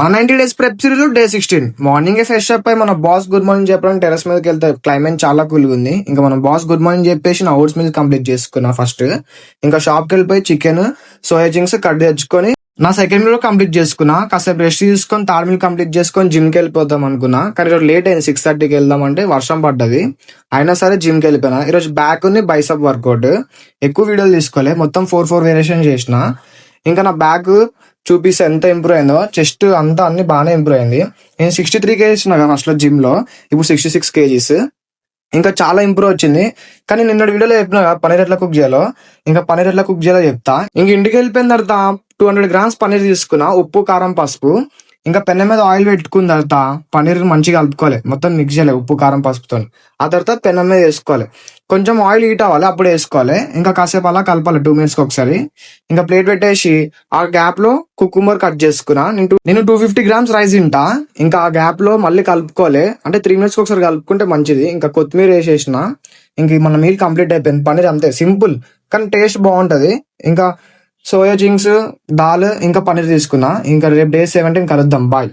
మా 90 days prep series day 16 morning fresh up అయి మన బాస్ గుడ్ మార్నింగ్ చెప్పడానికి టెరస్ మీదకి వెళ్తే క్లైమేట్ చాలా కూల్ ఉంది. ఇంకా మన బాస్ గుడ్ మార్నింగ్ చెప్పేసి నా ఓట్స్ మీల్ కంప్లీట్ చేసుకున్నా ఫస్ట్. ఇంకా షాప్ కి వెళ్ళిపోయి చికెన్ సోయా చింగ్స్ కట్ తెచ్చుకొని నా సెకండ్ మీల్ కంప్లీట్ చేసుకున్నా. కాసేపు రెస్ట్ తీసుకొని థర్డ్ మీల్ కంప్లీట్ చేసుకొని జిమ్ కి వెళ్ళిపోతాం అనుకున్నా. కానీ ఈరోజు లేట్ అయింది, 6:30కి వెళ్దాం అంటే వర్షం పడ్డది. అయినా సరే జిమ్ కి వెళ్ళిపోయినా. ఈరోజు బ్యాక్ ఉంది బైసప్ వర్కౌట్. ఎక్కువ వీడియోలు తీసుకోలే, మొత్తం 4 వేరియేషన్ చేసిన. ఇంకా నా బ్యాక్ చూపిస్తే ఎంత ఇంప్రూవ్ అయిందో, చెస్ట్ అంతా అన్ని బాగానే ఇంప్రూవ్ అయింది. నేను 63 కేజీస్ ఉన్నా ఫస్ట్ లో జిమ్ లో, ఇప్పుడు 66 కేజీస్. ఇంకా చాలా ఇంప్రూవ్ వచ్చింది. కానీ నిన్న వీడియోలో చెప్పినా పన్నీర్ ఎట్లా కుక్ చేయాలో, ఇంకా పన్నీర్ ఎట్లా కుక్ చేయాలో చెప్తా. ఇంక ఇంటికి వెళ్ళిపోయిన తర్వాత 200 గ్రామ్స్ పన్నీర్ తీసుకున్నా, ఉప్పు కారం పసుపు. ఇంకా పెన్న మీద ఆయిల్ పెట్టుకున్న తర్వాత పన్నీర్ మంచిగా కలుపుకోవాలి, మొత్తం మిక్స్ చేయాలి ఉప్పు కారం పసుపుతో. ఆ తర్వాత పెన్న మీద వేసుకోవాలి, కొంచెం ఆయిల్ హీట్ అవ్వాలి అప్పుడు వేసుకోవాలి. ఇంకా కాసేపు అలా కలపాలి 2 minutes ఒకసారి. ఇంకా ప్లేట్ పెట్టేసి ఆ గ్యాప్ లో కుకుంబర్ కట్ చేసుకున్నా. నేను 250 గ్రామ్స్ రైస్ తింటా. ఇంకా ఆ గ్యాప్ లో మళ్ళీ కలుపుకోవాలి, అంటే 3 minutes ఒకసారి కలుపుకుంటే మంచిది. ఇంకా కొత్తిమీర వేసేసిన. ఇంక మన మీల్ కంప్లీట్ అయిపోయింది. పన్నీర్ అంతే సింపుల్ కానీ టేస్ట్ బాగుంటది. ఇంకా సోయా చింగ్స్ దాల్ ఇంకా పన్నీర్ తీసుకున్నా. ఇంకా రేపు డే 17 కలుద్దాం. బాయ్.